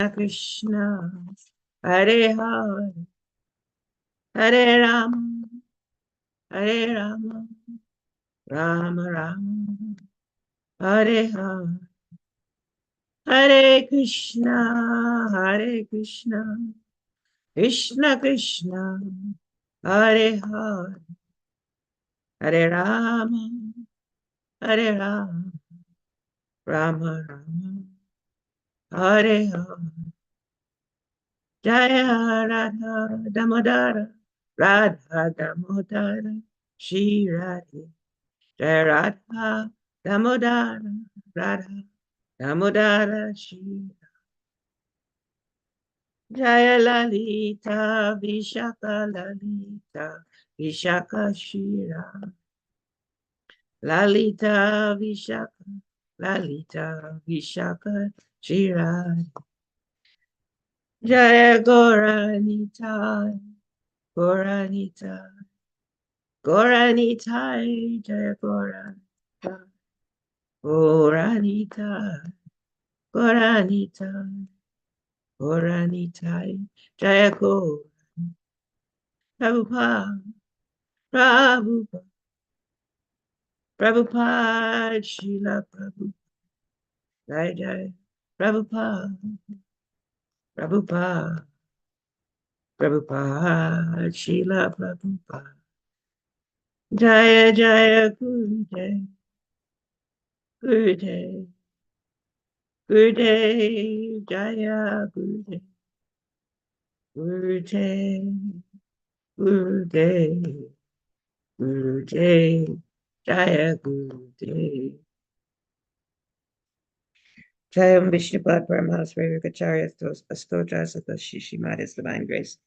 Krishna, Hare Hare, Hare Rama, Hare Rama, Rama Rama, Hare Hare, Hare Krishna, Krishna Krishna, Hare Hare, Hare Rama, Hare Rama, Rama Rama, Hare Hare. Jaya Radha Damodara, Radha Damodara, Shri Radhe. Jaya Radha Damodara, Radha Damodara, Shri Jaya Lalita, Vishaka Lalita, Vishaka Shira, Lalita Vishaka, Lalita Vishaka Shira. Jaya Goranita, Goranita, Goranita, Jaya Goranita, Goranita, Goranita, Goranita, Jaya Goranita, Prabhupada, Prabhupada, Prabhupada, Srila Prabhupada, Jaya Jaya, Prabhupada, Prabhupada, Prabhupada, Srila Prabhupada, Jaya Jaya Gurudev, Gurudev, Gurudev, Jaya Gurudev, Gurudev, Gurudev, Gurudev, Jaya Gurudev. Jayam Vishnupad Paramahansa Vivekacharya Astotra Satashi Srimad His Divine Grace.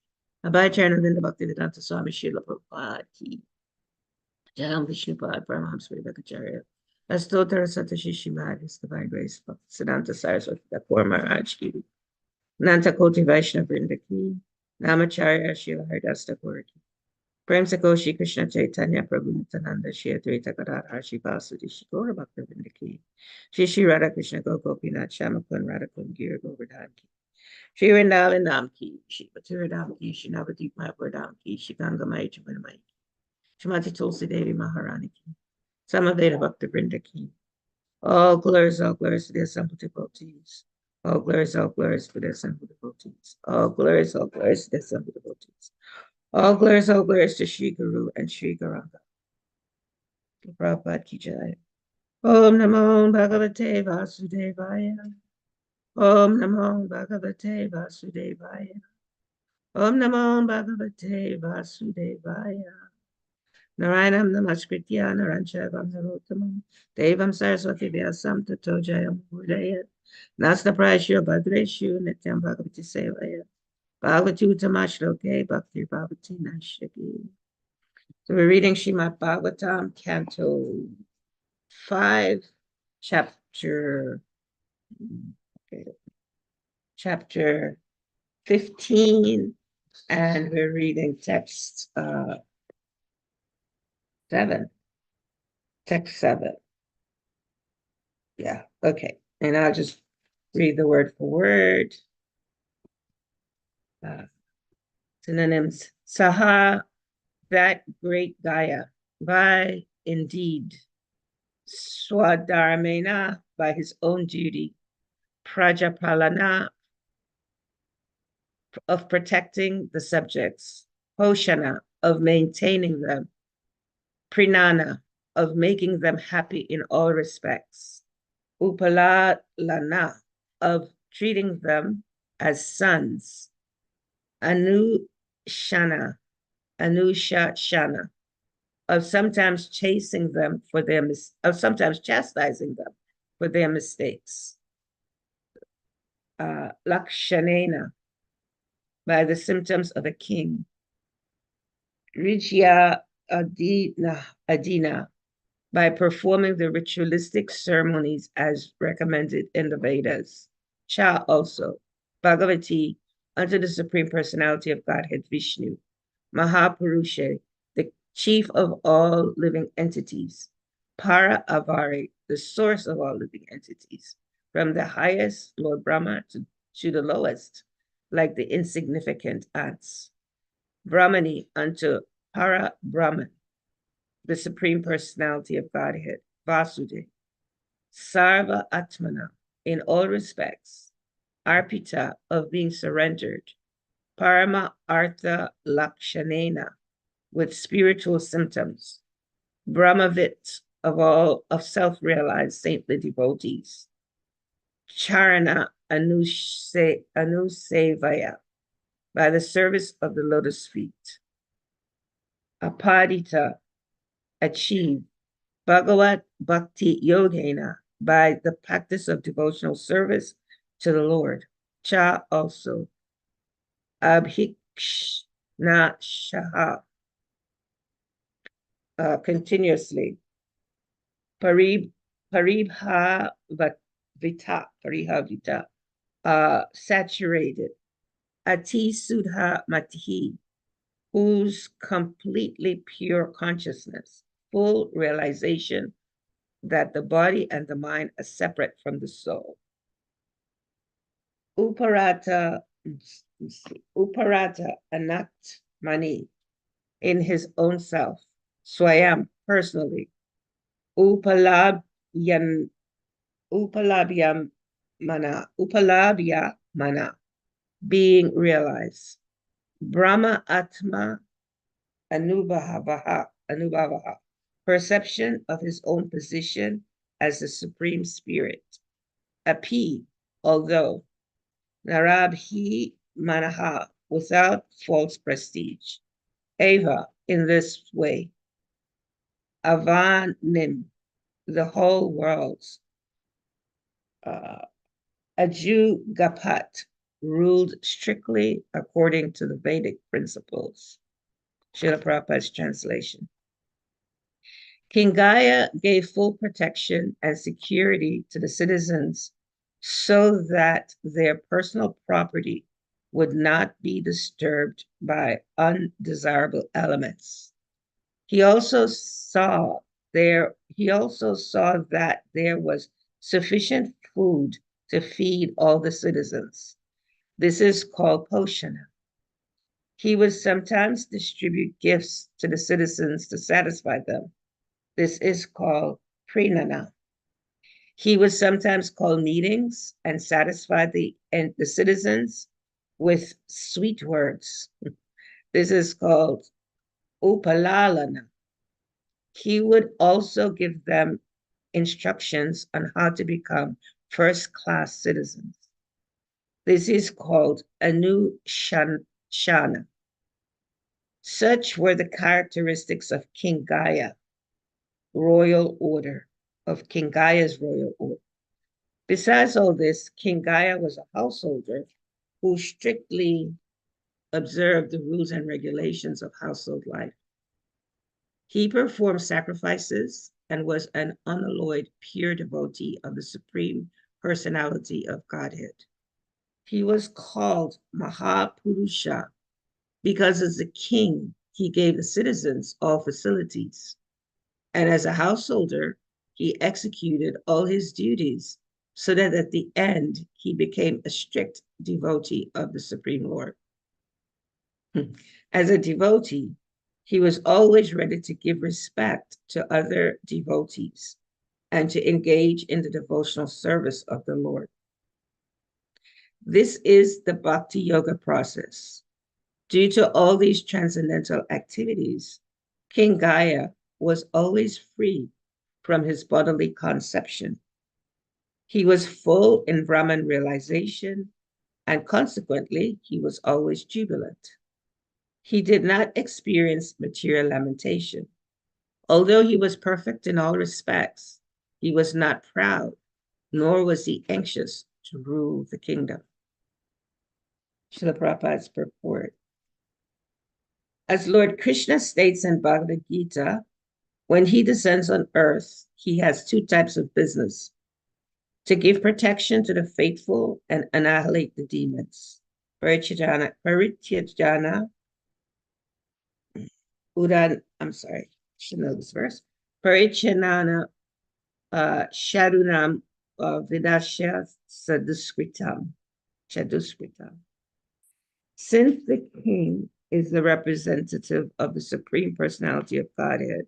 Abhay Charanavinda Bhaktivedanta Swami Srila Prabhupada Ki. Jayam Vishnupad Paramahansa Vivekacharya Astotra Satashi Srimad His Divine Grace. Siddhanta Saraswati Thakur Maharaj Ki. Nanta Koti Vaishnava Vrinda Ki. Namacharya Srila Haridas Thakur Ki. Prem Sakoshi Krishna Chaitanya Prabhu Nityananda Shri Advaita Gadadhar Shri Vasudeva Shri Gaura Bhaktavinda Ki. Shri Radha Krishna Gopinath Shamakun Radhakun Giri Govardhan Ki. Shri Vrindavan Dham Ki. Shri Mathura Dham Ki. Shri Navadip Mayapur Dham Ki. Shri Gangamai Chamanamai Ki. Shrimati Tulsi Devi Maharani Ki. Samaveda Bhakta Vrinda Ki. All glories to the assembled devotees. All glories to the assembled devotees. All glories to the assembled devotees. All glories to Shri Guru and Shri Garanga. Prabhupada Ki Jai. Om Namo Bhagavate Vasudevaya. Om Namo Bhagavate Vasudevaya. Om Namo Bhagavate Vasudevaya. Narayanam Namaskritya Naranchavam Narottamam Devam Saraswati Vyasam Tato Jayam Mudaya Nasta Prashya Bhadreshu Nityam Bhagavati Sevaya Bhagavati Utamashloke Bhakti Bhagavati Nashaki. So we're reading Srimad Bhagavatam, Canto 5, Chapter 15, and we're reading text 7. Text 7. Yeah, okay. And I'll just read the word for word. Synonyms. Saha, that great Gaya. By indeed. Swadharmena, by his own duty. Prajapalana, of protecting the subjects. Hoshana, of maintaining them. Prinana, of making them happy in all respects. Upalalana, of treating them as sons. Anushana, of sometimes chasing them for their sometimes chastising them for their mistakes. Lakshanena, by the symptoms of a king. Rijya Adina, by performing the ritualistic ceremonies as recommended in the Vedas. Cha also, Bhagavati, unto the Supreme Personality of Godhead Vishnu. Mahapurusha, the chief of all living entities. Para Avari, the source of all living entities. From the highest, Lord Brahma, to to the lowest, like the insignificant ants. Brahmani unto Para Brahman, the Supreme Personality of Godhead, Vasudev. Sarva Atmana, in all respects, Arpita, of being surrendered, Parama Artha Lakshanena, with spiritual symptoms, Brahmavit, of self-realized saintly devotees, Charana Anusevaya, by the service of the lotus feet, Apadita, achieve, Bhagavat Bhakti Yogena, by the practice of devotional service to the Lord. Cha also, Abhikshna Shaha, continuously, Paribha Vita, saturated, Ati Sudha Matihi, whose completely pure consciousness, full realization that the body and the mind are separate from the soul. Uparata Anat Mani, in his own self, Swayam, personally, Upalabhyam Upalabhya Mana, being realized. Brahma Atma Anubhavaha, perception of his own position as the Supreme Spirit. Api, although, Narabhi Manaha, without false prestige. Eva, in this way. Avanim, the whole world's. Aju Gapat, ruled strictly according to the Vedic principles. Srila Prabhupada's translation. King Gaya gave full protection and security to the citizens so that their personal property would not be disturbed by undesirable elements. He also saw that there was sufficient food to feed all the citizens. This is called poshana. He would sometimes distribute gifts to the citizens to satisfy them. This is called prinana. He would sometimes call meetings and satisfy the citizens with sweet words. This is called upalalana. He would also give them instructions on how to become first-class citizens. This is called anushana. Such were the characteristics of King Gaya, royal order, of King Gaya's royal order. Besides all this, King Gaya was a householder who strictly observed the rules and regulations of household life. He performed sacrifices and was an unalloyed, pure devotee of the Supreme Personality of Godhead. He was called Mahapurusha because as a king, he gave the citizens all facilities. And as a householder, he executed all his duties so that at the end, he became a strict devotee of the Supreme Lord. As a devotee, he was always ready to give respect to other devotees and to engage in the devotional service of the Lord. This is the bhakti yoga process. Due to all these transcendental activities, King Gaya was always free from his bodily conception. He was full in Brahman realization, and consequently, he was always jubilant. He did not experience material lamentation. Although he was perfect in all respects, he was not proud, nor was he anxious to rule the kingdom. Srila Prabhupada's purport. As Lord Krishna states in Bhagavad Gita, when he descends on earth, he has two types of business: to give protection to the faithful and annihilate the demons. Parithyajana Udan, I'm sorry, should know this verse. Parichanana Shadunam Vidashya Saduskritam. Chaduskrita. Since the king is the representative of the Supreme Personality of Godhead,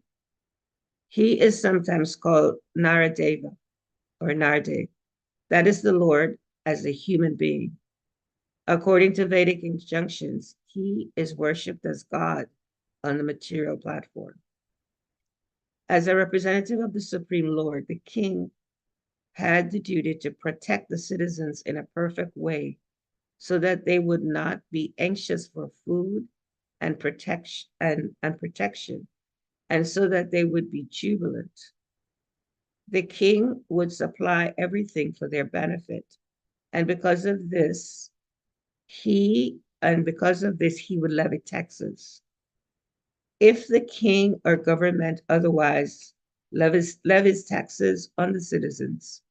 he is sometimes called Naradeva or Nardev. That is the Lord as a human being. According to Vedic injunctions, he is worshipped as God on the material platform. As a representative of the Supreme Lord, the king had the duty to protect the citizens in a perfect way so that they would not be anxious for food and protection, and so that they would be jubilant. The king would supply everything for their benefit, and because of this he would levy taxes. If the king or government otherwise levies taxes on the citizens,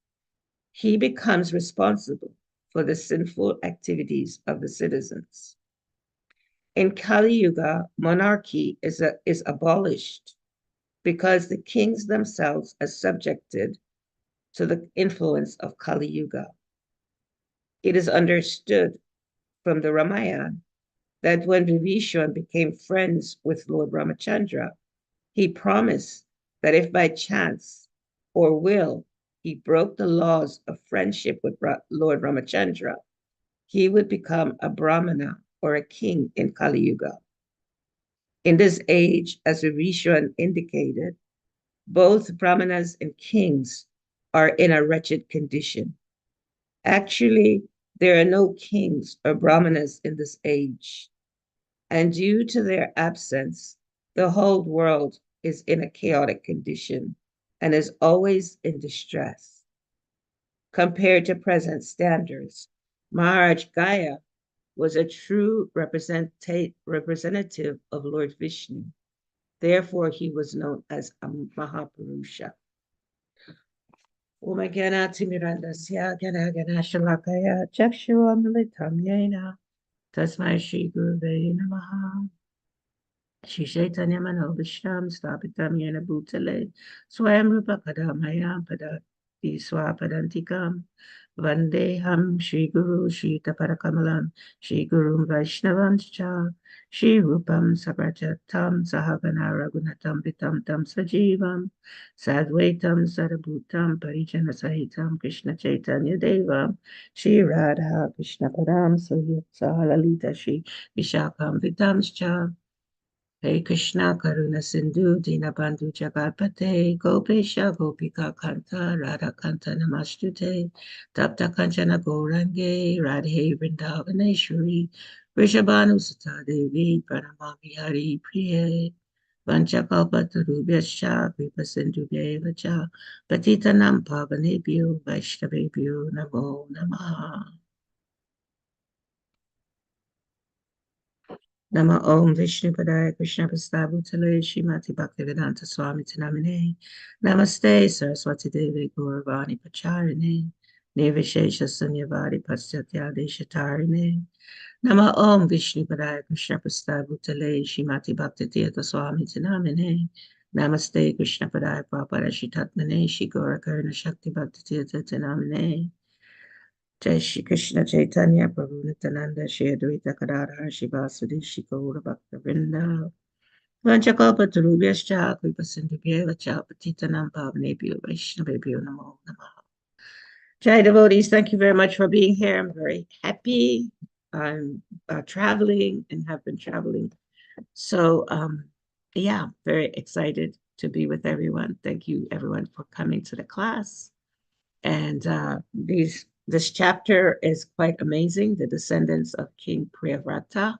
he becomes responsible for the sinful activities of the citizens. In Kali Yuga, monarchy is abolished because the kings themselves are subjected to the influence of Kali Yuga. It is understood from the Ramayana that when Vibhishan became friends with Lord Ramachandra, he promised that if by chance or will he broke the laws of friendship with Lord Ramachandra, he would become a Brahmana or a king in Kali Yuga. In this age, as Vibhishan indicated, both Brahmanas and kings are in a wretched condition. Actually, there are no kings or Brahmanas in this age. And due to their absence, the whole world is in a chaotic condition and is always in distress. Compared to present standards, Maharaj Gaya was a true representative of Lord Vishnu. Therefore, he was known as a Mahapurusha. Om Ganati Mirandasya Gana Ganashalakaya Chakshuvamilitam Yena Tasmai Shri Guruve Namaha. Shri Chaitanya Manobishram Stapitam Yena Bhutale Swayam Rupa Kadamaya Padati Swapadantikam Vandeham Shri Guru Shri Taparakamalam Shri Guru Vaishnavam Cha Shri Rupam Sabrajatam Sahavana Ragunatam Vitam Tam Sajivam Sadvaitam Sarabhutam Parijana Sahitam Krishna Chaitanya Devam Shri Radha Krishna Padam Sahalalita Shri Vishakam Vitam Cha Hare Krishna Karuna Sindhu Dinabandhu Jagapate Gopesha Gopika Kanta Radha Kanta Namastute Tapta Kanchana Gourange Radhe Vrindavaneshwari Vrishabhanu Sutta Devi Pranamami Hari Priye Vanchakalpatarubhyascha Kripa Sindhubhyeva Cha Patitanam Pavanebhyo Vaishnavebhyo Namo Namaha. Nama Om Vishnu Padaya Krishna Prastabhutale Srimati Bhaktivedanta Swami Tinamine Namaste Saraswati Devi Gauravani Pacharine Nirvishesha Sunyavadi Paschatya Deshatarine Nama Om Vishnu Padaya Krishna Prastabhutale Srimati Bhaktivedanta Swami Tinamine Namaste Krishna Padaya Prabhupada Shitatmane Shri Gaurakarna Shakti Bhaktivedanta Tinamine Jai Shri Krishna Chaitanya Prabhu Nityananda Shri Advaita Kadadhar Shivasudi Shri Gaura Bhakta Vrinda Vanchakalpatarubhyascha Kripa Sindhubhyeva Cha Patitanam Pavanebhyo Vaishnavebhyo Namo Namaha. Jai devotees, thank you very much for being here. I'm very happy. I'm traveling and have been traveling. So, yeah, very excited to be with everyone. Thank you, everyone, for coming to the class. And this chapter is quite amazing, the descendants of King Priyavrata.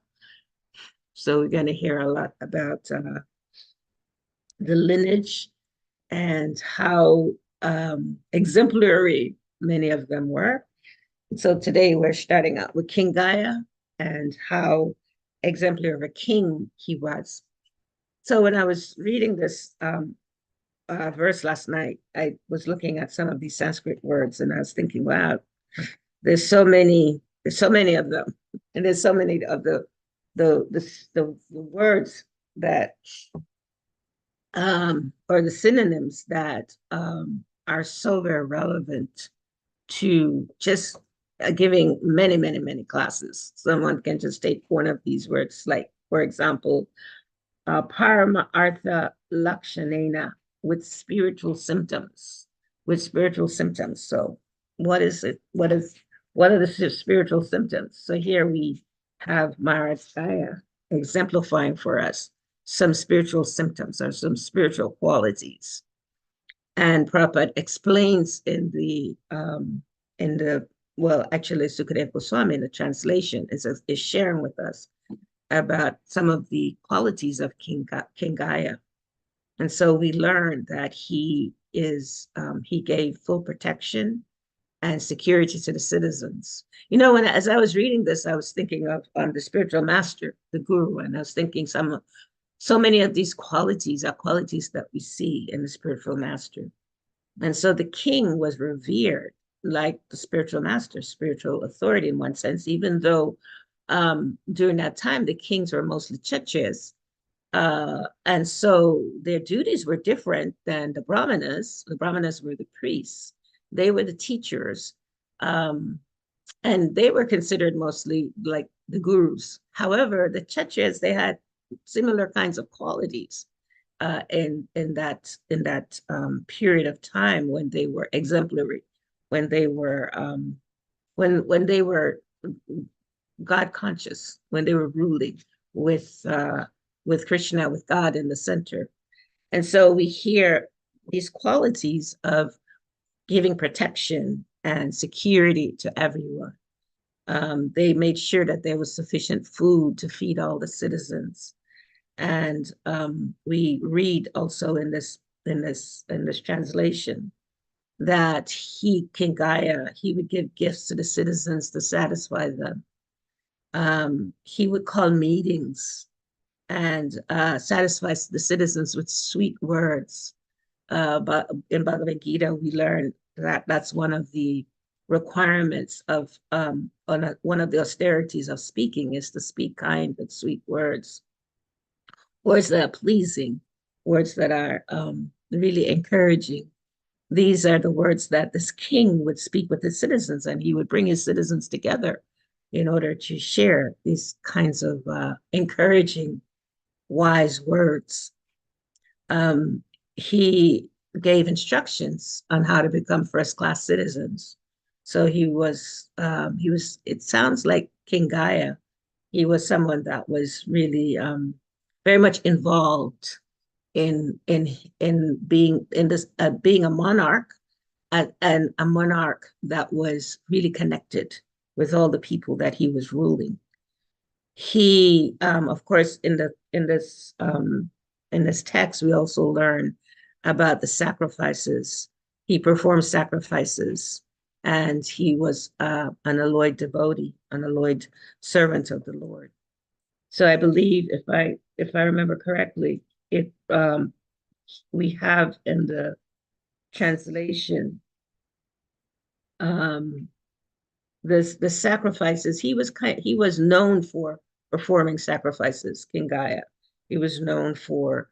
So we're going to hear a lot about the lineage and how exemplary many of them were. So today we're starting out with King Gaya and how exemplary of a king he was. So when I was reading this verse last night, I was looking at some of these Sanskrit words and I was thinking, wow, there's so many of them, and there's so many of the words that or the synonyms that are so very relevant to just giving many, many, many classes. Someone can just take one of these words, like, for example, Parama Artha Lakshanena, with spiritual symptoms, with spiritual symptoms. So what is it? What are the spiritual symptoms? So here we have Maharaj Gaya exemplifying for us some spiritual symptoms or some spiritual qualities. And Prabhupada explains in the well, actually, Sukadeva Goswami in the translation is sharing with us about some of the qualities of King Gaya. And so we learned that he gave full protection and security to the citizens. You know, as I was reading this, I was thinking of the spiritual master, the guru, and I was thinking so many of these qualities are qualities that we see in the spiritual master. And so the king was revered like the spiritual master, spiritual authority in one sense, even though during that time the kings were mostly Kshatriyas. And so their duties were different than the Brahmanas. The Brahmanas were the priests, they were the teachers, and they were considered mostly like the gurus. However, the Kshatriyas, they had similar kinds of qualities in that period of time when they were exemplary, when they were when they were God conscious, when they were ruling with Krishna, with God in the center. And so we hear these qualities of giving protection and security to everyone. They made sure that there was sufficient food to feed all the citizens. And we read also in this translation that King Gaya, he would give gifts to the citizens to satisfy them. He would call meetings and satisfy the citizens with sweet words. But in Bhagavad Gita, we learn that that's one of the requirements of one of the austerities of speaking is to speak kind and sweet words. Words that are pleasing, words that are really encouraging. These are the words that this king would speak with his citizens, and he would bring his citizens together in order to share these kinds of encouraging, wise words. He gave instructions on how to become first-class citizens. So it sounds like King Gaya, he was someone that was really very much involved in being a monarch, and a monarch that was really connected with all the people that he was ruling. He, of course, in this text, we also learn about the sacrifices. He performed sacrifices, and he was an alloyed devotee, an alloyed servant of the Lord. So I believe, if I remember correctly, we have in the translation the sacrifices. He was known for performing sacrifices, King Gaya. He was known for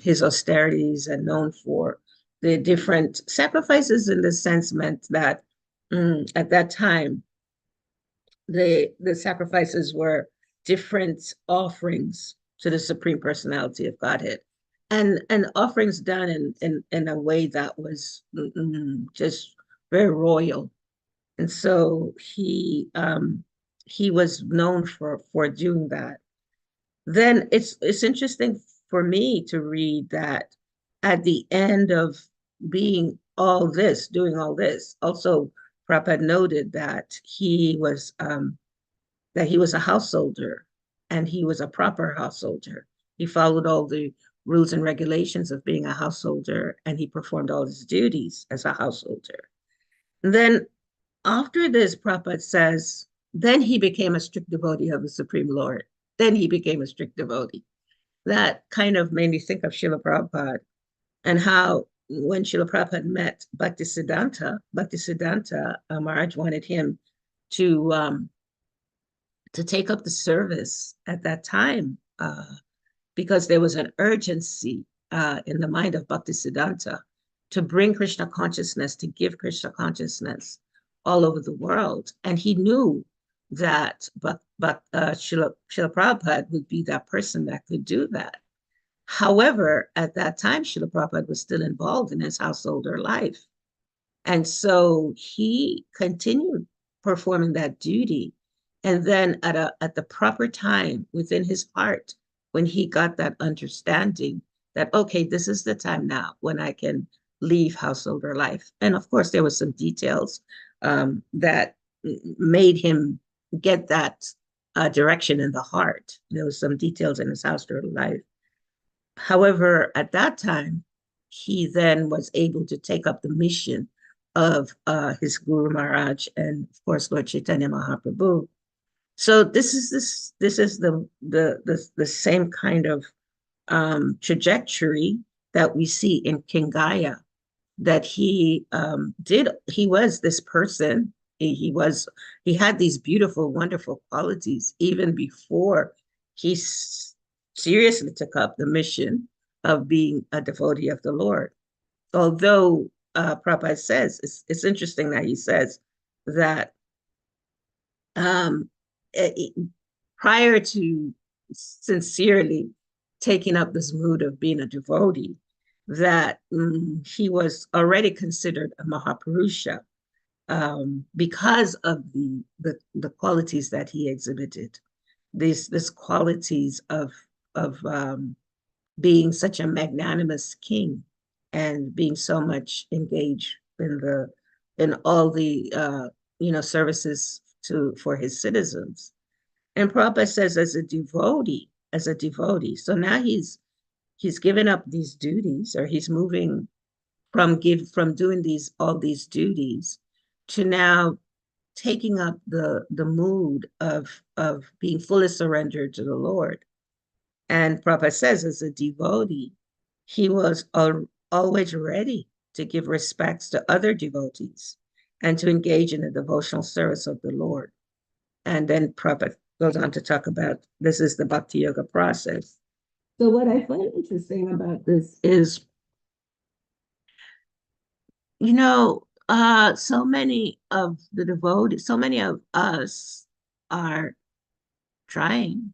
his austerities and known for the different sacrifices. In the sense meant that at that time the sacrifices were different offerings to the Supreme Personality of Godhead, and offerings done in a way that was just very royal. And so he was known for doing that. Then it's interesting for me to read that at the end of doing all this, also Prabhupada noted that he was a householder, and he was a proper householder. He followed all the rules and regulations of being a householder, and he performed all his duties as a householder. And then after this, Prabhupada says, then he became a strict devotee of the Supreme Lord. Then he became a strict devotee. That kind of made me think of Srila Prabhupada, and how when Srila Prabhupada met Bhaktisiddhanta, Maharaj wanted him to take up the service at that time, because there was an urgency in the mind of Bhaktisiddhanta to bring Krishna consciousness, to give Krishna consciousness all over the world. And he knew that, Srila Prabhupada would be that person that could do that. However, at that time, Srila Prabhupada was still involved in his householder life. And so he continued performing that duty. And then at the proper time within his heart, when he got that understanding that, okay, this is the time now when I can leave householder life. And of course, there were some details that made him get that direction in the heart. There was some details in his householder life. However, at that time, he then was able to take up the mission of his Guru Maharaj and of course Lord Chaitanya Mahaprabhu. So this is the same kind of trajectory that we see in King Gaya, that he was this person. He had these beautiful, wonderful qualities even before he seriously took up the mission of being a devotee of the Lord. Although Prabhupada says, it's interesting that he says that um, prior to sincerely taking up this mood of being a devotee, that he was already considered a Mahapurusha because of the qualities that he exhibited. These qualities of being such a magnanimous king and being so much engaged in all the services for his citizens. And Prabhupada says, as a devotee. So now he's given up these duties, or he's moving from doing all these duties to now taking up the mood of being fully surrendered to the Lord. And Prabhupada says, as a devotee, he was always ready to give respects to other devotees and to engage in the devotional service of the Lord. And then Prabhupada goes on to talk about this is the Bhakti Yoga process. So what I find interesting about this is, so many of the devotees, so many of us are trying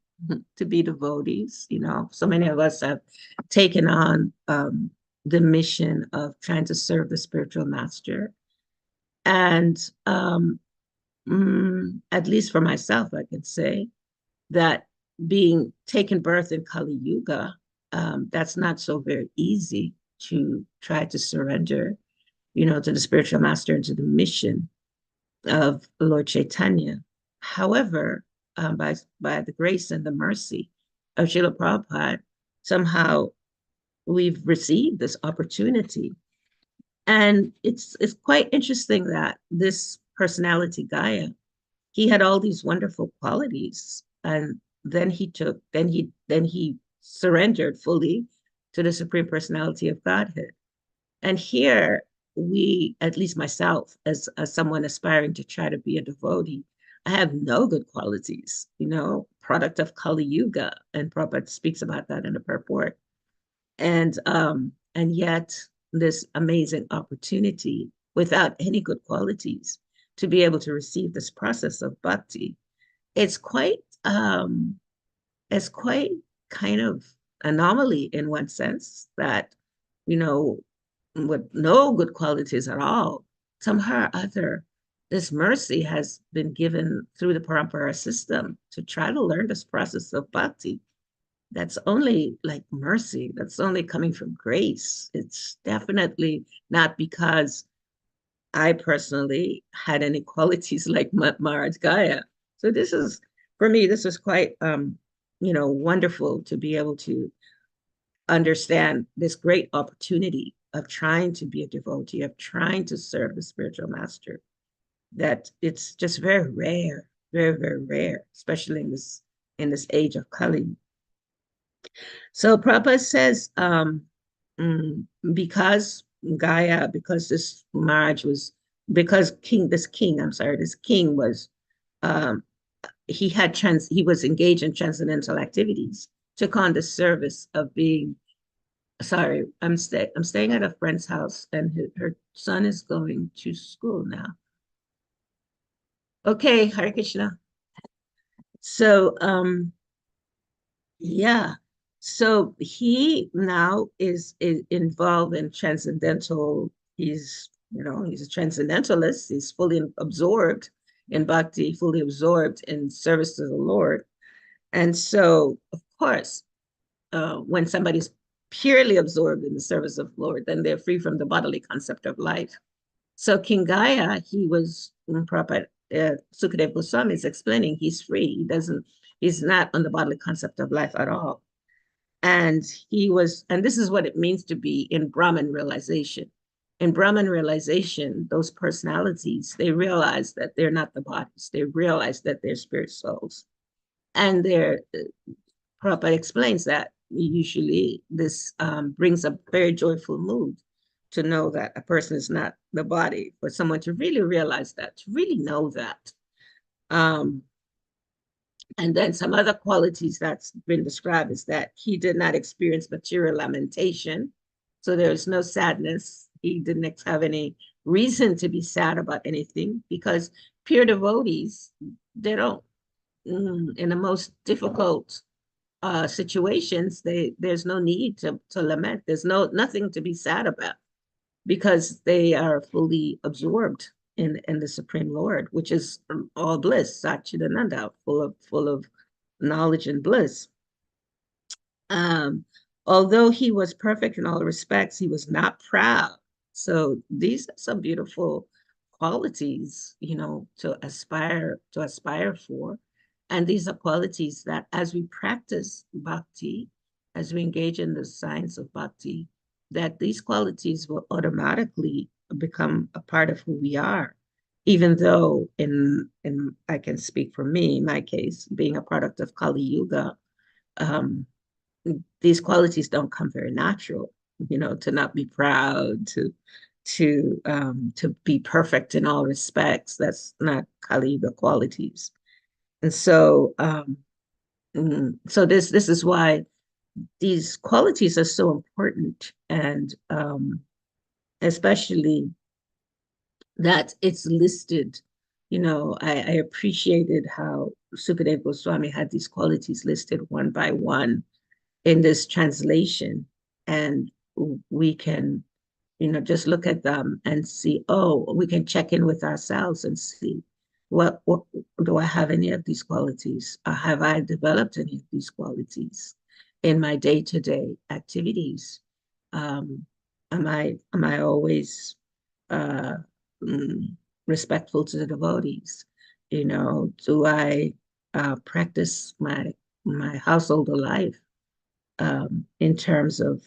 to be devotees. So many of us have taken on the mission of trying to serve the spiritual master. And at least for myself, I can say that being taken birth in Kali Yuga, that's not so very easy to try to surrender, to the spiritual master and to the mission of Lord Chaitanya. However, by the grace and the mercy of Srila Prabhupada, somehow we've received this opportunity. And it's quite interesting that this personality, Gaya, he had all these wonderful qualities, and then he surrendered fully to the Supreme Personality of Godhead. And here we, at least myself, as someone aspiring to try to be a devotee, I have no good qualities, product of Kali Yuga, and Prabhupada speaks about that in the purport. And yet this amazing opportunity without any good qualities to be able to receive this process of bhakti, it's quite kind of anomaly in one sense that, with no good qualities at all, somehow or other, this mercy has been given through the parampara system to try to learn this process of bhakti. That's only like mercy. That's only coming from grace. It's definitely not because I personally had any qualities like Maharaj Gaya. So for me, this is quite, wonderful to be able to understand this great opportunity of trying to be a devotee, of trying to serve the spiritual master, that it's just very rare, very, very rare, especially in this age of Kali. So Prabhupada says, because Gaya, because this Maharaj was, because this king was, he was engaged in transcendental activities, took on the service of being, sorry, I'm staying at a friend's house, and her son is going to school now. Okay, Hare Krishna. So, yeah. So he now is involved in transcendental. He's a transcendentalist. He's fully absorbed in bhakti, fully absorbed in service to the Lord. And so, of course, when somebody's purely absorbed in the service of the Lord, then they're free from the bodily concept of life. So King Gaya, he was Prabhupada, Sukadeva Goswami is explaining he's free. He's not on the bodily concept of life at all. And and this is what it means to be in Brahman realization. In Brahman realization, those personalities, they realize that they're not the bodies. They realize that they're spirit souls. And Prabhupada explains that usually this brings a very joyful mood to know that a person is not the body, for someone to really realize that, to really know that. Um, and then some other qualities that's been described is that he did not experience material lamentation. So there's no sadness. He didn't have any reason to be sad about anything because pure devotees, they don't, in the most difficult situations, there's no need to lament. There's nothing to be sad about because they are fully absorbed in the Supreme Lord, which is all bliss, Satchidananda, full of knowledge and bliss. Um, Although he was perfect in all respects, he was not proud. So these are some beautiful qualities, to aspire for. And these are qualities that as we practice bhakti, as we engage in the science of bhakti, that these qualities will automatically become a part of who we are. Even though in I can speak for me, in my case, being a product of Kali Yuga, um, these qualities don't come very natural, to not be proud, to be perfect in all respects. That's not Kali Yuga qualities. And so so this is why these qualities are so important, and especially that it's listed. I appreciated how Sukadeva Goswami had these qualities listed one by one in this translation, and we can just look at them and see, oh, we can check in with ourselves and see what do I have any of these qualities, have I developed any of these qualities in my day-to-day activities. um, am I always uh, mm, respectful to the devotees? Do I practice my household life in terms of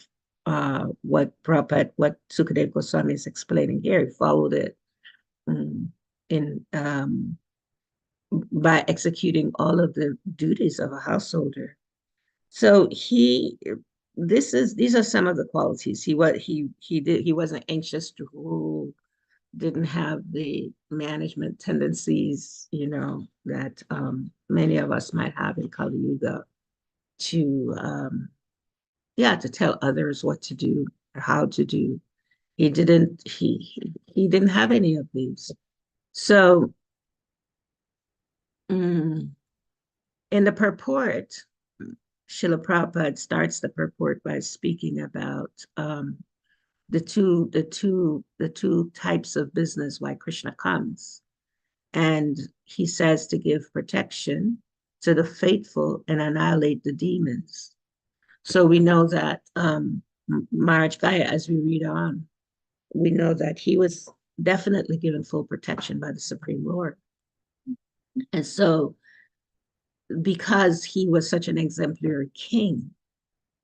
what Sukadeva Goswami is explaining here? He followed it um, in by executing all of the duties of a householder. So these are some of the qualities. He wasn't anxious to rule, didn't have the management tendencies, that many of us might have in Kali Yuga, to to tell others what to do or how to do. He didn't have any of these. So in the purport, Srila Prabhupada starts the purport by speaking about the two types of business why Krishna comes. And he says to give protection to the faithful and annihilate the demons. So we know that Maharaj Gaya, as we read on, we know that he was definitely given full protection by the Supreme Lord. And so, because he was such an exemplary king,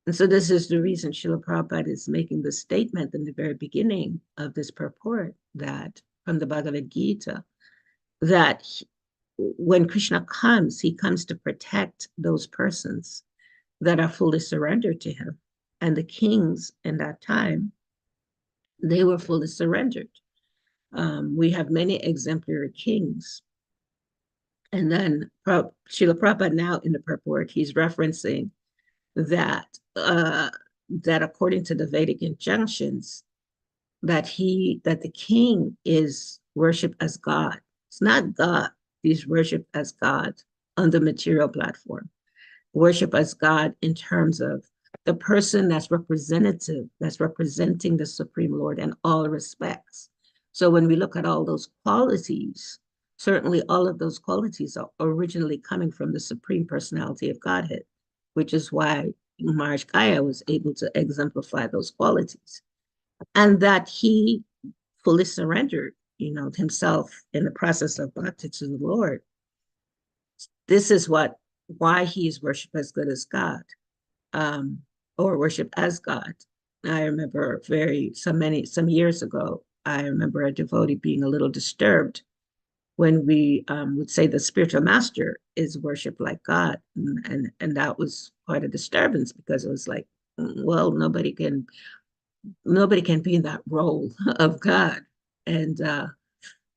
and so this is the reason Srila Prabhupada is making the statement in the very beginning of this purport, that from the Bhagavad Gita, that when Krishna comes, he comes to protect those persons that are fully surrendered to him. And the kings in that time, they were fully surrendered. We have many exemplary kings. And then Srila Prabhupada now in the purport, he's referencing that according to the Vedic injunctions, that the king is worshipped as God. It's not God. He's worshipped as God on the material platform. Worship as God in terms of the person that's representative, that's representing the Supreme Lord in all respects. So when we look at all those qualities, certainly all of those qualities are originally coming from the Supreme Personality of Godhead, which is why Maharaj Gaya was able to exemplify those qualities. And that he fully surrendered, himself in the process of bhakti to the Lord. This is why he is worshipped as good as God, or worshipped as God. I remember some years ago, I remember a devotee being a little disturbed when we would say the spiritual master is worshipped like God, and that was quite a disturbance, because it was like, well, nobody can be in that role of God, and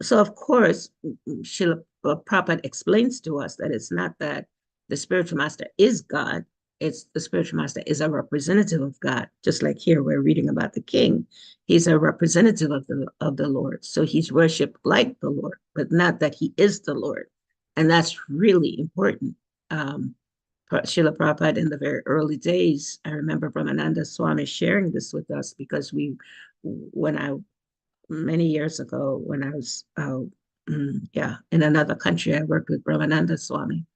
so, of course, Srila Prabhupada explains to us that it's not that the spiritual master is God, it's the spiritual master is a representative of God. Just like here, we're reading about the king. He's a representative of the Lord. So he's worshipped like the Lord, but not that he is the Lord. And that's really important. Srila Prabhupada, in the very early days, I remember Brahmananda Swami sharing this with us, because many years ago, when I was in another country, I worked with Brahmananda Swami.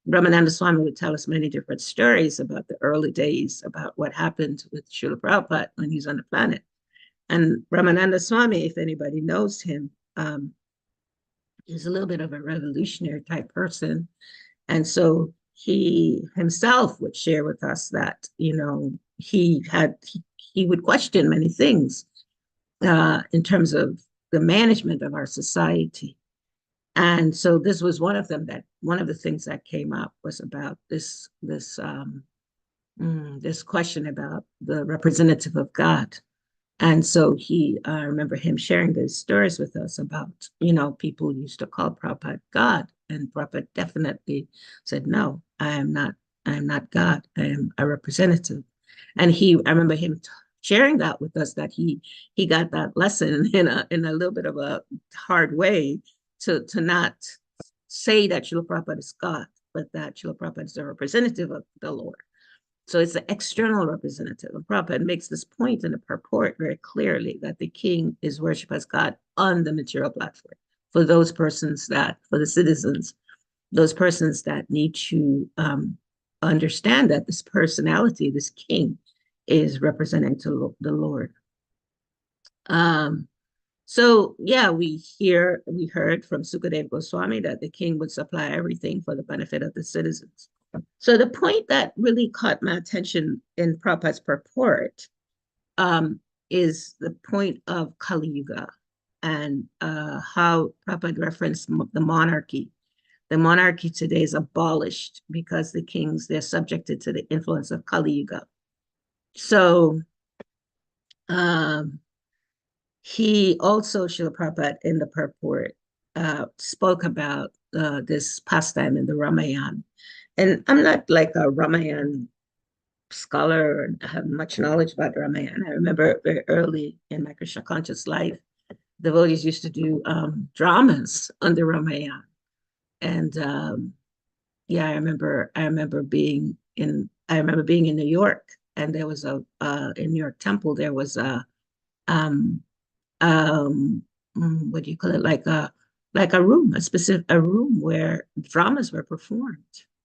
Brahmananda Swami would tell us many different stories about the early days, about what happened with Srila Prabhupada when he's on the planet. And Brahmananda Swami, if anybody knows him, is a little bit of a revolutionary type person. And so he himself would share with us that, he would question many things in terms of the management of our society. And so this was one of the things that came up was about this question about the representative of God. And so I remember him sharing these stories with us about, people used to call Prabhupada God, and Prabhupada definitely said, no, I am not God. I am a representative. And I remember him sharing that with us, that he got that lesson in a little bit of a hard way, to not say that Srila Prabhupada is God, but that Srila Prabhupada is a representative of the Lord. So it's an external representative. And Prabhupada makes this point in the purport very clearly, that the king is worshipped as God on the material platform for the citizens, those persons that need to understand that this personality, this king, is representing to the Lord. So yeah, we heard from Sukadeva Goswami that the king would supply everything for the benefit of the citizens. So the point that really caught my attention in Prabhupada's purport is the point of Kali Yuga, and how Prabhupada referenced the monarchy. The monarchy today is abolished because the kings, they're subjected to the influence of Kali Yuga. So he also, Srila Prabhupada, in the purport, spoke about this pastime in the Ramayana. And I'm not like a Ramayana scholar or have much knowledge about Ramayana. I remember very early in my Krishna conscious life, devotees used to do dramas on the Ramayana. And I remember being in New York, and there was in New York Temple, there was a what do you call it, like a room, a room where dramas were performed.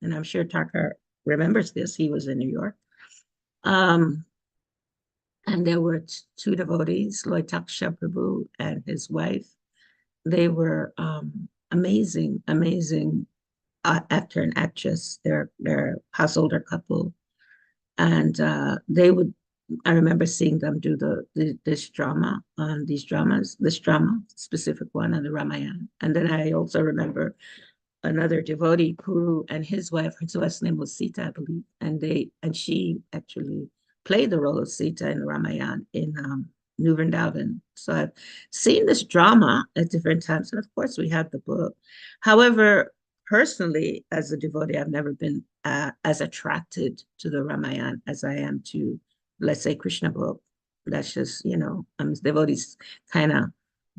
And I'm sure Tucker remembers this. He was in New York. And there were two devotees, Loitaksha Prabhu and his wife. They were amazing actor and actress. They're a householder couple. And I remember seeing them do this drama, this drama, specific one on the Ramayana. And then I also remember another devotee, Puru, and his wife's name was Sita, I believe. And she actually played the role of Sita in the Ramayana in New Vrindavan. So I've seen this drama at different times. And of course, we have the book. However, personally, as a devotee, I've never been as attracted to the Ramayana as I am to, let's say, Krishna book. That's just, devotees kind of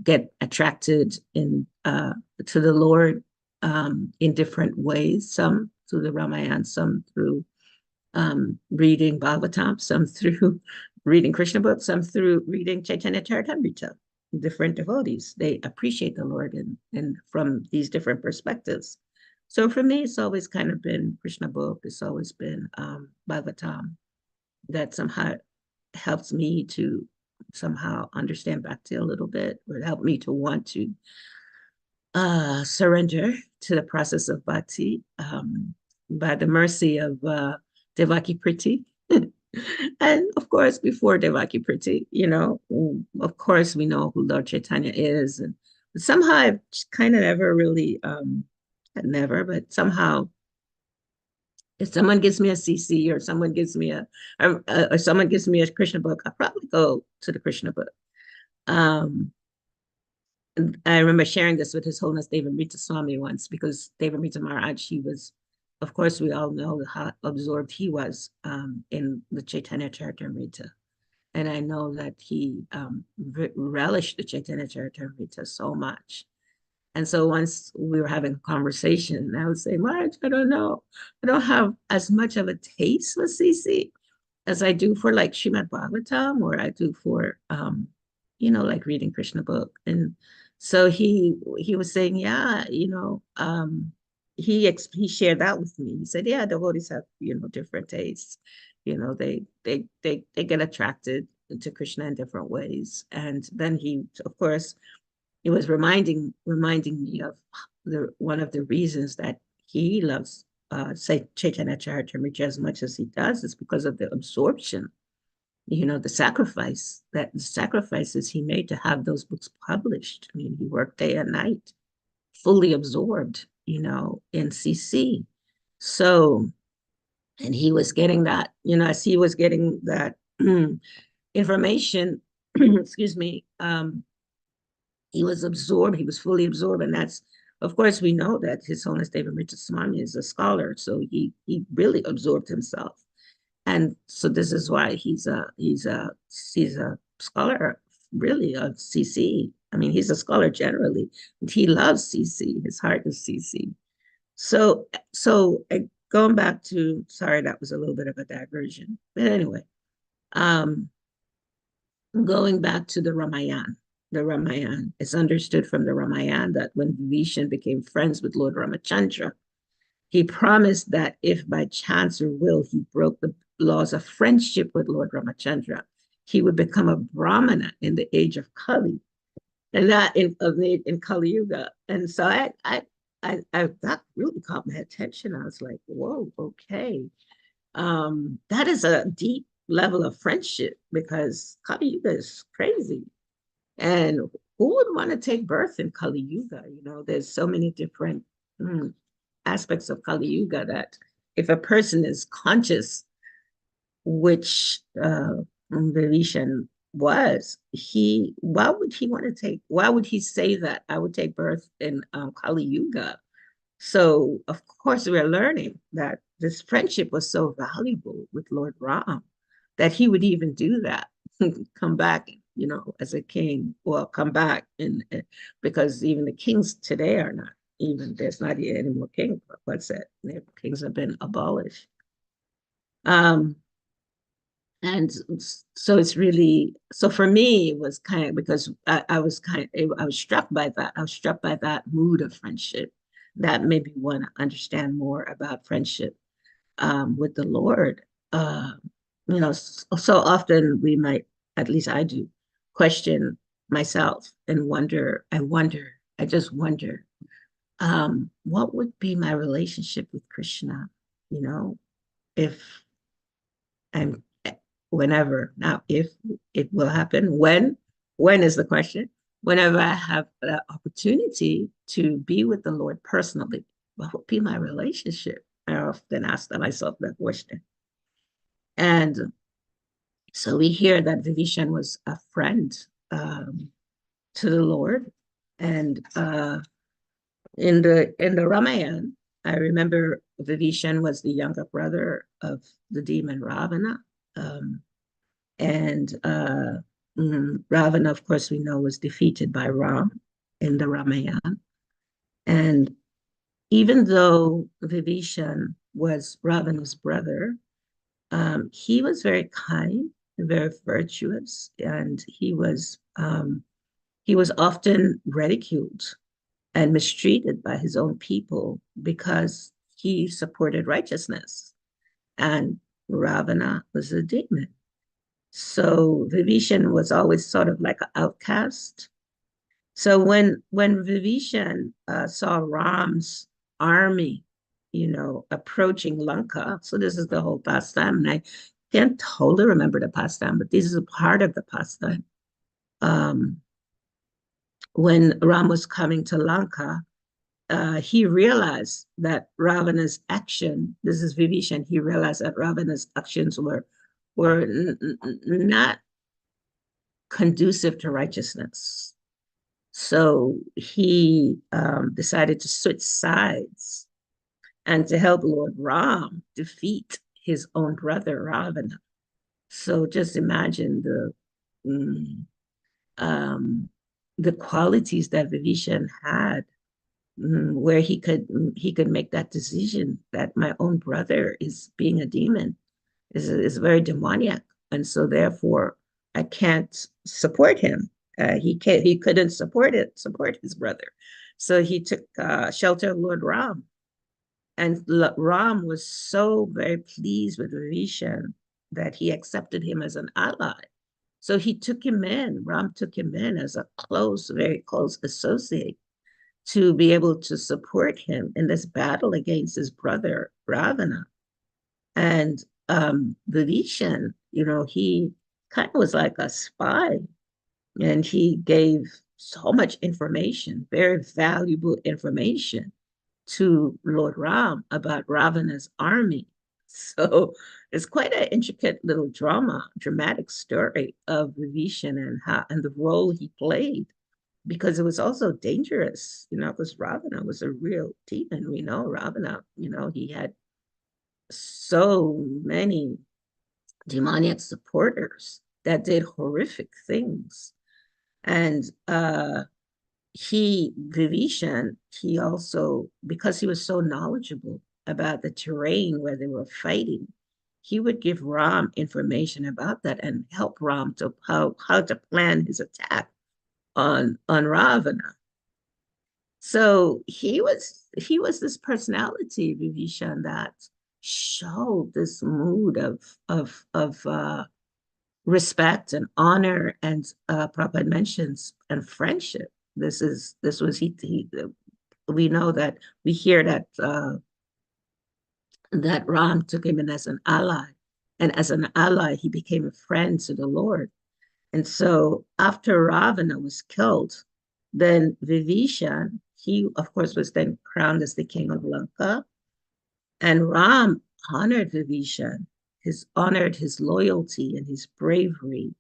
get attracted to the Lord in different ways, some through the Ramayana, some through reading Bhagavatam, some through reading Krishna books, some through reading Chaitanya Charitamrita. Different devotees, they appreciate the Lord and from these different perspectives. So for me, it's always kind of been Krishna book. It's always been Bhagavatam that somehow helps me to somehow understand Bhakti a little bit, or help me to want to surrender to the process of Bhakti by the mercy of Devaki Priti. And of course, before Devaki Priti, of course, we know who Lord Chaitanya is. And somehow I've kind of never really, never, but somehow if someone gives me a CC or someone gives me or someone gives me a Krishna book, I'll probably go to the Krishna book. I remember sharing this with His Holiness Devamrita Swami once, because Devamrita Maharaj, he was, of course, we all know how absorbed he was in the Chaitanya Charitamrita. And I know that he relished the Chaitanya Charitamrita so much. And so once we were having a conversation, I would say, Maharaj, I don't know. I don't have as much of a taste for CC as I do for like Srimad Bhagavatam, or I do for, like reading Krishna book. And so he was saying, yeah, he shared that with me. He said, yeah, devotees have, different tastes. They get attracted to Krishna in different ways. And then of course, he was reminding me of one of the reasons that he loves say Chaitanya Charitamrita as much as he does is because of the absorption, the sacrifices he made to have those books published. I mean, he worked day and night, fully absorbed, in CC. So, and he was getting that, as he was getting that information, excuse me, he was absorbed, he was fully absorbed. And that's, of course, we know that His Holiness Devamrita Swami is a scholar, so he really absorbed himself. And so this is why he's a scholar, really, of CC. I mean, he's a scholar generally, but he loves CC. His heart is CC. So going back to, sorry, that was a little bit of a diversion. But anyway, going back to the Ramayana. The Ramayana, it's understood from the Ramayana that when Vibhishan became friends with Lord Ramachandra, he promised that if by chance or will he broke the laws of friendship with Lord Ramachandra, he would become a Brahmana in the age of Kali, and that in Kali Yuga. And so I that really caught my attention. I was like, whoa, okay. That is a deep level of friendship, because Kali Yuga is crazy. And who would want to take birth in Kali Yuga? There's so many different aspects of Kali Yuga that if a person is conscious, which Vivishan was, why would he say that I would take birth in Kali Yuga? So of course we're learning that this friendship was so valuable with Lord Ram that he would even do that, come back, as a king, or come back because even the kings today are not even, there's not any more kings. What's that? Kings have been abolished. And so it's really, so for me, it was kind of, because I was struck by that. I was struck by that mood of friendship that made me want to understand more about friendship with the Lord. So often we might, at least I do, question myself and I just wonder, what would be my relationship with Krishna, if I'm, whenever, now, if it will happen, when is the question, whenever I have the opportunity to be with the Lord personally, what would be my relationship? I often ask myself that question. And so we hear that Vibhishan was a friend to the Lord. And in the Ramayana, I remember Vibhishan was the younger brother of the demon Ravana. And Ravana, of course, we know, was defeated by Ram in the Ramayana. And even though Vibhishan was Ravana's brother, he was very kind and very virtuous, and he was often ridiculed and mistreated by his own people because he supported righteousness, and Ravana was a demon. So Vibhishan was always sort of like an outcast. So when Vibhishan saw Ram's army, approaching Lanka, so this is the whole pastime, and I can't totally remember the pastime, but this is a part of the pastime. Um, when Ram was coming to Lanka, he realized that Ravana's action, this is Vibhishan, he realized that Ravana's actions were not conducive to righteousness. So he decided to switch sides and to help Lord Ram defeat his own brother Ravana. So just imagine mm, um, the qualities that Vibhishan had, where he could make that decision that my own brother is being a demon, is very demoniac, and so therefore I can't support him. He couldn't support his brother, so he took shelter of Lord Ram, and Ram was so very pleased with Vishan that he accepted him as an ally. So he took him in. Ram took him in as a close, very close associate to be able to support him in this battle against his brother Ravana. And Vibhishan, he kind of was like a spy, and he gave so much information, very valuable information to Lord Ram about Ravana's army. So it's quite an intricate little dramatic story of Vibhishan and the role he played, because it was also dangerous, because Ravana was a real demon. We know Ravana, he had so many demoniac supporters that did horrific things. And Vibhishan, he also, because he was so knowledgeable about the terrain where they were fighting, he would give Ram information about that and help Ram to how to plan his attack on Ravana. So he was this personality, Vibhishan, that showed this mood of respect and honor and Prabhupada mentions and friendship. This was he we know that we hear that Ram took him in as an ally, and as an ally he became a friend to the Lord. And so after Ravana was killed, then Vibhishan, he of course was then crowned as the king of Lanka, and Ram honored Vibhishan, honored his loyalty and his bravery.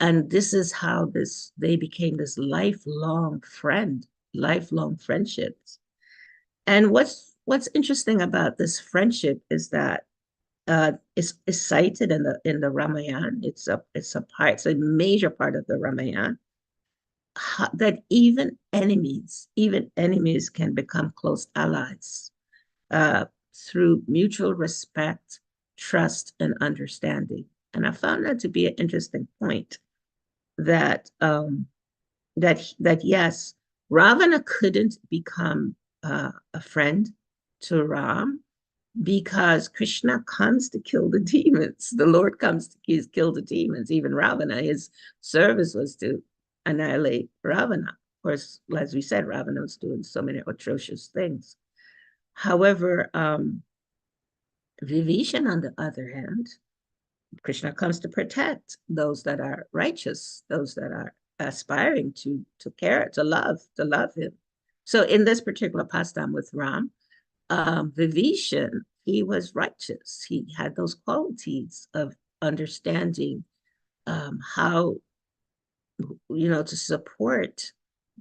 And this is how they became this lifelong friendships. And what's interesting about this friendship is that is cited in the Ramayana. It's a major part of the Ramayana, that even enemies can become close allies uh, through mutual respect, trust, and understanding. And I found that to be an interesting point, that yes, Ravana couldn't become a friend to Ram, because Krishna comes to kill the demons. The Lord comes to kill the demons. Even Ravana, his service was to annihilate Ravana. Of course, as we said, Ravana was doing so many atrocious things. However, Vibhishan, on the other hand, Krishna comes to protect those that are righteous, those that are aspiring to care, to love him. So in this particular pastime with Ram, Vibhishan, he was righteous. He had those qualities of understanding how, to support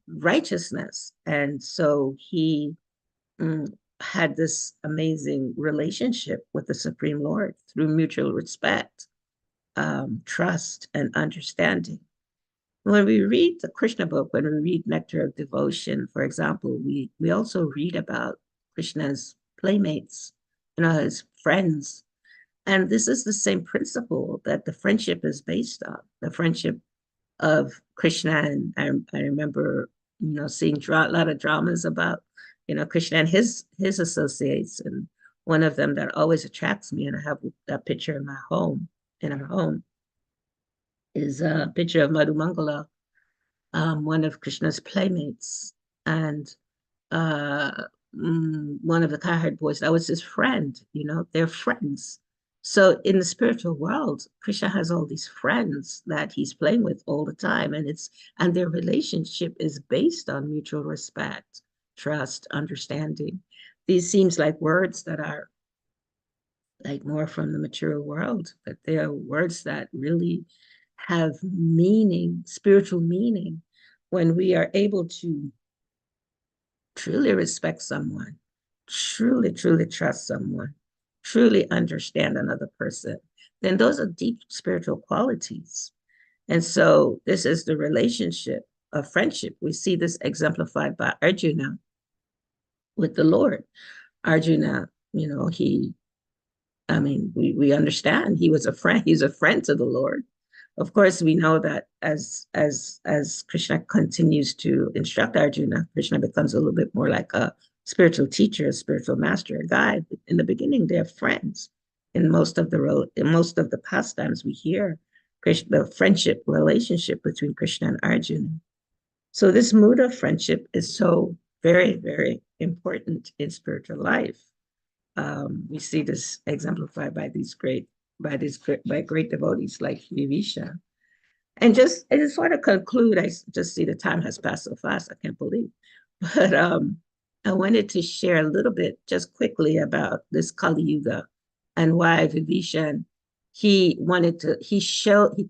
righteousness. And so he had this amazing relationship with the Supreme Lord through mutual respect, trust, and understanding. When we read the Krishna book, when we read Nectar of Devotion, for example, we also read about Krishna's playmates, his friends. And this is the same principle that the friendship is based on, the friendship of Krishna. And I remember, seeing a lot of dramas about, Krishna and his associates. And one of them that always attracts me, and I have that picture in our home, is a picture of Madhu Mangala, one of Krishna's playmates, and uh, one of the cowherd boys. That was his friend. They're friends. So in the spiritual world, Krishna has all these friends that he's playing with all the time, and their relationship is based on mutual respect, trust, understanding. These seems like words that are like more from the material world, but they are words that really have meaning, spiritual meaning, when we are able to truly respect someone, truly, truly trust someone, truly understand another person, then those are deep spiritual qualities. And so this is the relationship of friendship. We see this exemplified by Arjuna with the Lord. Arjuna, we understand he was a friend. He's a friend to the Lord. Of course, we know that as Krishna continues to instruct Arjuna, Krishna becomes a little bit more like a spiritual teacher, a spiritual master, a guide. In the beginning, they're friends. In most of the pastimes, we hear Krishna, the friendship relationship between Krishna and Arjuna. So this mood of friendship is so very, very important in spiritual life. We see this exemplified by great devotees like Vivisha. And I just want to conclude. I just see the time has passed so fast. I can't believe. But I wanted to share a little bit just quickly about this Kali Yuga and why Vibhishan, he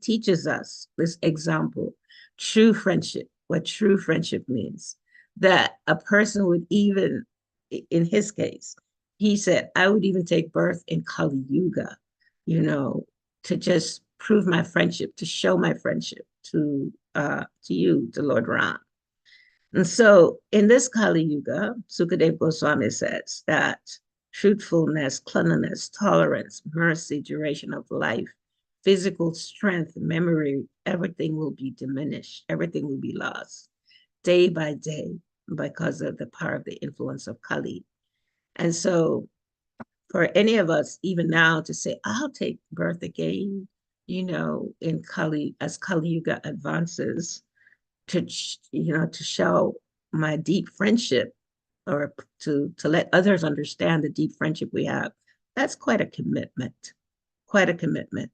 teaches us this example, true friendship, what true friendship means. That a person would even, in his case, he said, I would even take birth in Kali Yuga, you know, to just prove my friendship, to show my friendship to you, to Lord Ram. And so in this Kali Yuga, Sukadev Goswami says that truthfulness, cleanliness, tolerance, mercy, duration of life, physical strength, memory, everything will be diminished, everything will be lost day by day because of the power of the influence of Kali. And so for any of us, even now, to say, I'll take birth again, in Kali, as Kali Yuga advances, to show my deep friendship, or to let others understand the deep friendship we have, that's quite a commitment, quite a commitment.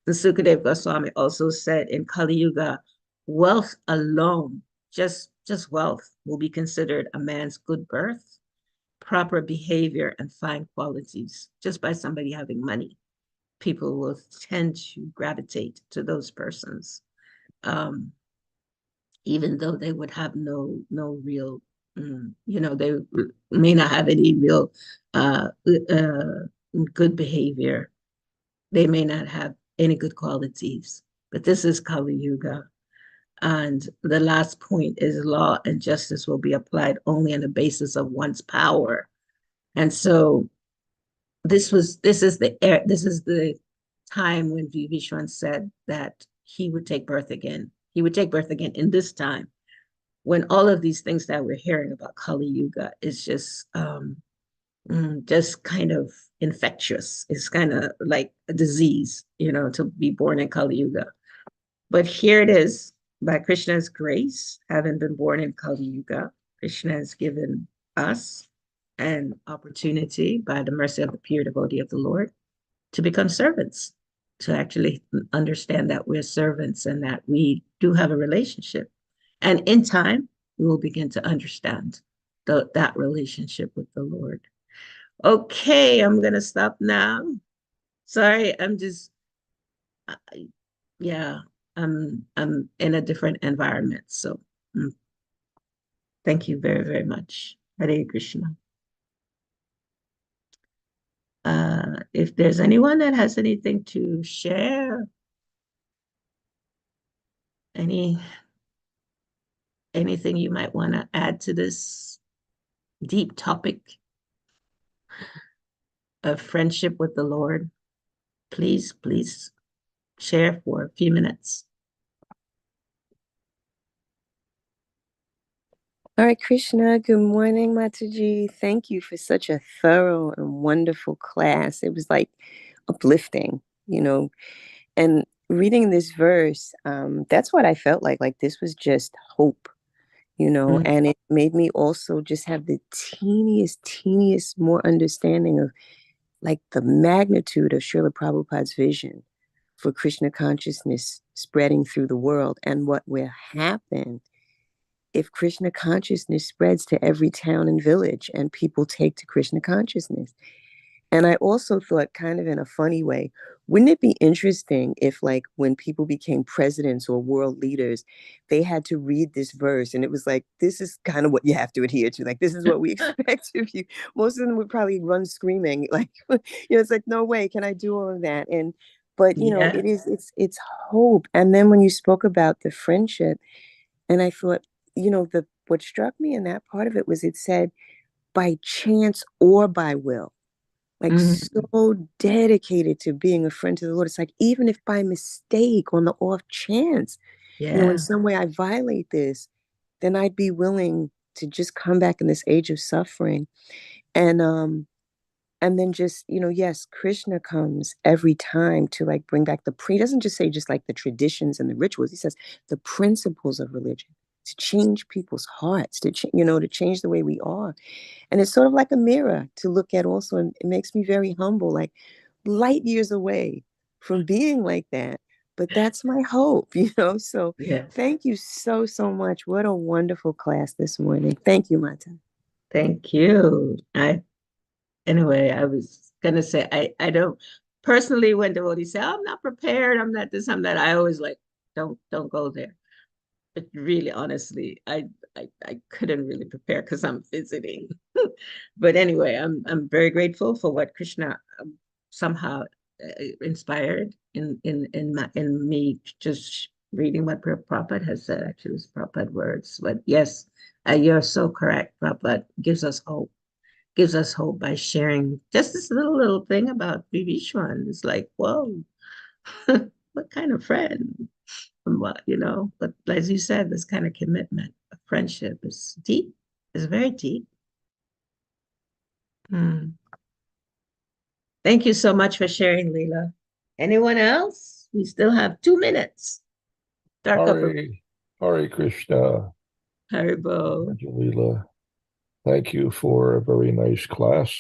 The Sukadev Goswami also said in Kali Yuga, wealth alone, just wealth, will be considered a man's good birth, proper behavior, and fine qualities. Just by somebody having money, people will tend to gravitate to those persons. Um, Even though they would have no real, they may not have any real uh, uh, good behavior. They may not have any good qualities. But this is Kali Yuga. And the last point is law and justice will be applied only on the basis of one's power. And so this is the time when Vivishwan said that he would take birth again. He would take birth again in this time, when all of these things that we're hearing about Kali Yuga is just kind of infectious. It's kind of like a disease, to be born in Kali Yuga. But here it is, by Krishna's grace, having been born in Kali Yuga, Krishna has given us an opportunity, by the mercy of the pure devotee of the Lord, to become servants, to actually understand that we're servants and that we do have a relationship. And in time, we will begin to understand that relationship with the Lord. Okay, I'm going to stop now. Sorry, yeah, I'm in a different environment. So thank you very, very much. Hare Krishna. If there's anyone that has anything to share, Any anything you might want to add to this deep topic of friendship with the Lord? Please share for a few minutes. Hare Krishna, good morning, Mataji. Thank you for such a thorough and wonderful class. It was like uplifting, and reading this verse, that's what I felt like. Like this was just hope, Mm, and it made me also just have the teeniest more understanding of like the magnitude of Srila Prabhupada's vision for Krishna consciousness spreading through the world and what will happen if Krishna consciousness spreads to every town and village and people take to Krishna consciousness. And I also thought, kind of in a funny way, wouldn't it be interesting if, like, when people became presidents or world leaders, they had to read this verse and it was like, this is kind of what you have to adhere to. Like, this is what we expect of you. Most of them would probably run screaming, like, it's like, no way, can I do all of that? And, but, yeah. it's hope. And then when you spoke about the friendship, and I thought, what struck me in that part of it was it said, by chance or by will, like Mm, so dedicated to being a friend to the Lord. It's like, even if by mistake, on the off chance, in yeah. some way I violate this, then I'd be willing to just come back in this age of suffering. And then just, yes, Krishna comes every time to like bring back he doesn't just say just like the traditions and the rituals. He says the principles of religion, to change people's hearts, to change the way we are. And it's sort of like a mirror to look at also. And it makes me very humble, like light years away from being like that. But that's my hope. So Yes. thank you so much. What a wonderful class this morning. Thank you, Mata. Thank you. Anyway, I was gonna say I don't personally when devotees say, oh, I'm not prepared, I'm not this, I'm that, I always like, don't go there. But really, honestly, I couldn't really prepare because I'm visiting. But anyway, I'm very grateful for what Krishna somehow inspired in me just reading what Prabhupada has said. Actually, it's Prabhupada words. But yes, you're so correct. Prabhupada gives us hope by sharing just this little thing about Vivishwan. It's like, whoa, what kind of friend? And what. But as you said, this kind of commitment, of friendship is deep, is very deep. Hmm. Thank you so much for sharing, Leela. Anyone else? We still have 2 minutes. Dark upper Hare, Hare Krishna, Haribo. Vraja-Lila. Thank you for a very nice class.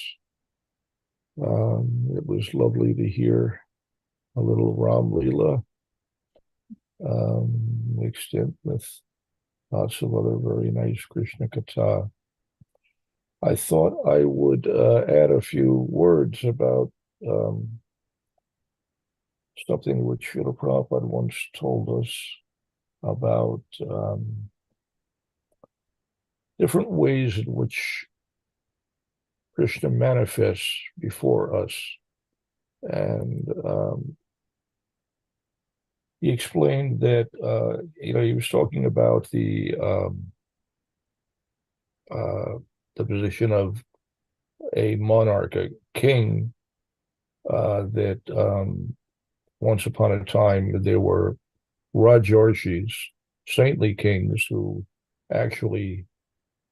It was lovely to hear a little Ram Lila mixed in with lots of other very nice Krishna Katha. I thought I would add a few words about um, something which Srila Prabhupada once told us about different ways in which Krishna manifests before us. And he explained that, he was talking about uh, the position of a monarch, a king, that once upon a time there were Rajarshis, saintly kings who actually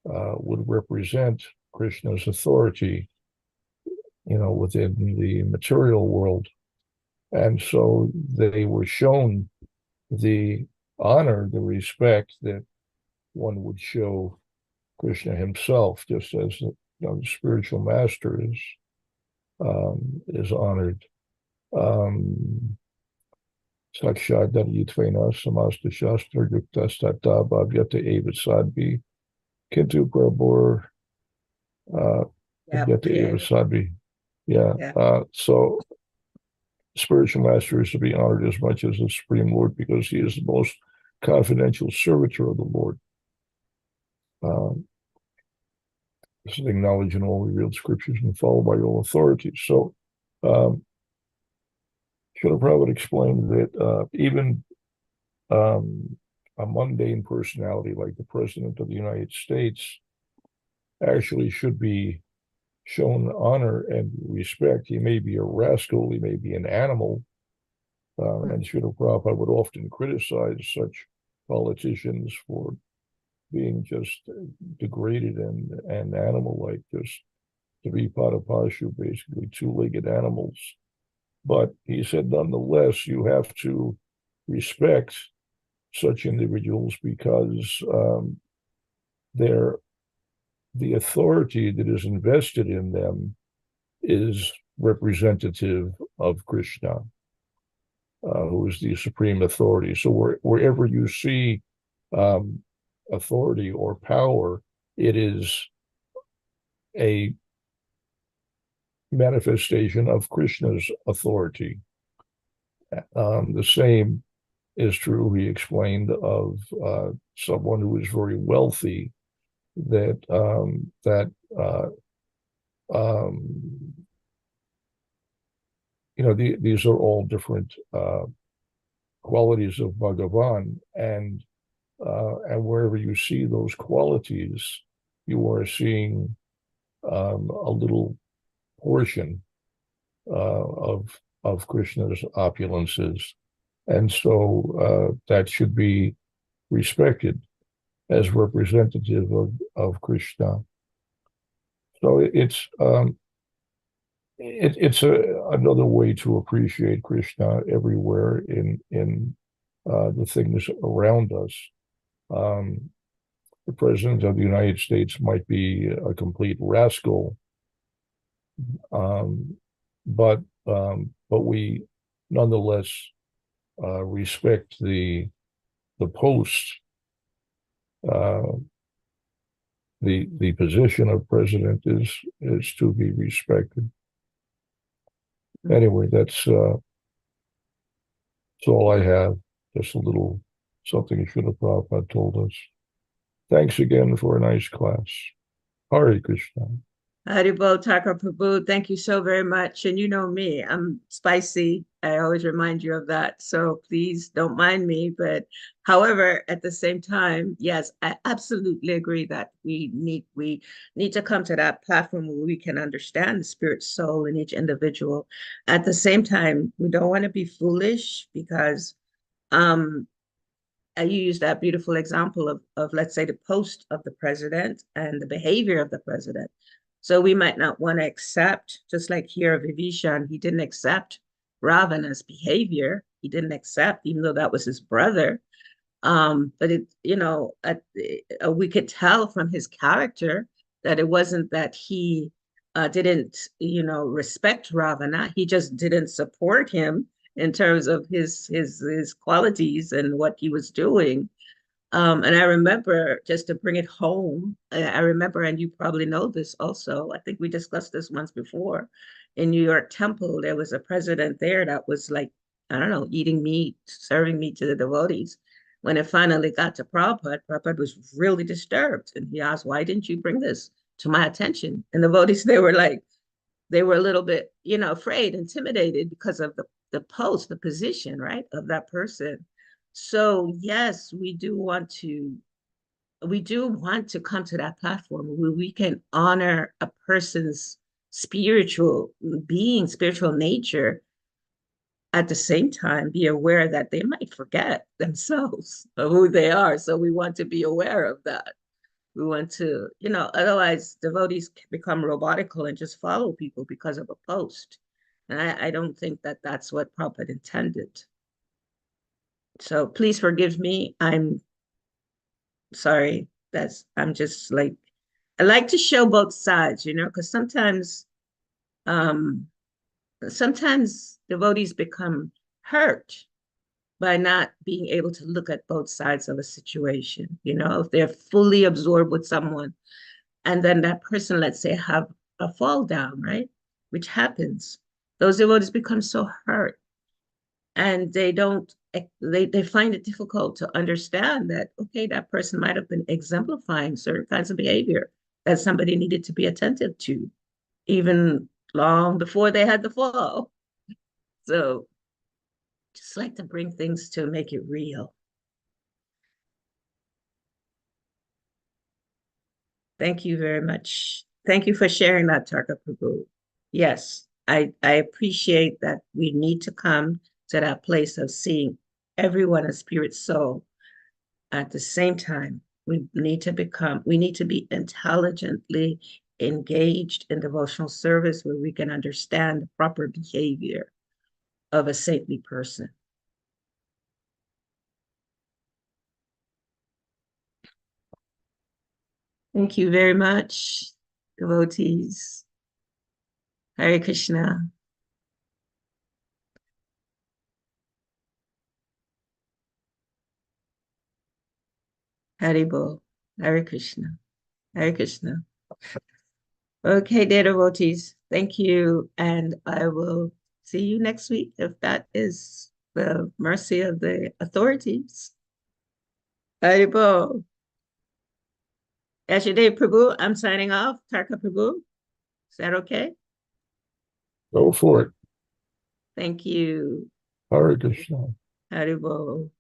would represent Krishna's authority, within the material world. And so they were shown the honor, the respect that one would show Krishna himself, just as the spiritual master is honored. Sakshat Yitvena Samasta Shastra Yukta Stata Bhavyata Eva Sadbi Kintu Prabhur Yeah, Bhavyata Eva yeah, Sadbi. Yeah. yeah. So spiritual master is to be honored as much as the Supreme Lord because he is the most confidential servitor of the Lord. This is acknowledged in all revealed scriptures and followed by all authorities. So, Srila Prabhupada explained that even a mundane personality like the President of the United States actually should be shown honor and respect. He may be a rascal, he may be an animal, and Srila Prabhupada would often criticize such politicians for being just degraded and animal-like, just to be Padapashu, basically two-legged animals. But he said, nonetheless, you have to respect such individuals because the authority that is invested in them is representative of Krishna, who is the supreme authority. So wherever you see authority or power, it is a manifestation of Krishna's authority. The same is true, he explained, of someone who is very wealthy, that these are all different qualities of Bhagavan, and wherever you see those qualities, you are seeing a little portion of Krishna's opulences, and so that should be respected as representative of Krishna. So it's another way to appreciate Krishna everywhere in the things around us. The President of the United States might be a complete rascal, but we nonetheless respect the post, the position of president is to be respected. Anyway, that's all I have. Just a little something Srila Prabhupada told us. Thanks again for a nice class. Hare Krishna. Haribol Thakur Prabhu, thank you so very much. And you know me, I'm spicy. I always remind you of that. So please don't mind me. But however, at the same time, yes, I absolutely agree that we need to come to that platform where we can understand the spirit soul in each individual. At the same time, we don't want to be foolish because you use that beautiful example of let's say the post of the president and the behavior of the president. So we might not want to accept, just like here, Vibhishan, he didn't accept Ravana's behavior. He didn't accept, even though that was his brother. But we could tell from his character that it wasn't that he didn't, respect Ravana. He just didn't support him in terms of his qualities and what he was doing. And I remember, just to bring it home, I remember, and you probably know this also, I think we discussed this once before, in New York Temple, there was a president there that was like, I don't know, eating meat, serving meat to the devotees. When it finally got to Prabhupada, Prabhupada was really disturbed. And he asked, why didn't you bring this to my attention? And the devotees, they were a little bit, afraid, intimidated because of the post, the position, right, of that person. So yes, we do want to come to that platform where we can honor a person's spiritual being, spiritual nature, at the same time be aware that they might forget themselves of who they are. So we want to be aware of that. We want to, otherwise devotees become robotical and just follow people because of a post. And I don't think that that's what Prabhupada intended. So please forgive me. I'm sorry. I'm just like, I like to show both sides, because sometimes devotees become hurt by not being able to look at both sides of a situation. If they're fully absorbed with someone and then that person, let's say, have a fall down, right? Which happens. Those devotees become so hurt and they find it difficult to understand that, okay, that person might have been exemplifying certain kinds of behavior that somebody needed to be attentive to, even long before they had the fall. So just like to bring things to make it real. Thank you very much. Thank you for sharing that, Tarka Prabhu. Yes, I appreciate that we need to come to that place of seeing everyone as spirit soul. At the same time, we need to be intelligently engaged in devotional service where we can understand the proper behavior of a saintly person. Thank you very much, devotees. Hare Krishna. Haribol. Hare Krishna. Hare Krishna. Okay, dear devotees, thank you. And I will see you next week if that is the mercy of the authorities. Haribol. Ashadev Prabhu, I'm signing off. Tarka Prabhu, is that okay? Go for it. Thank you. Hare Krishna. Haribol.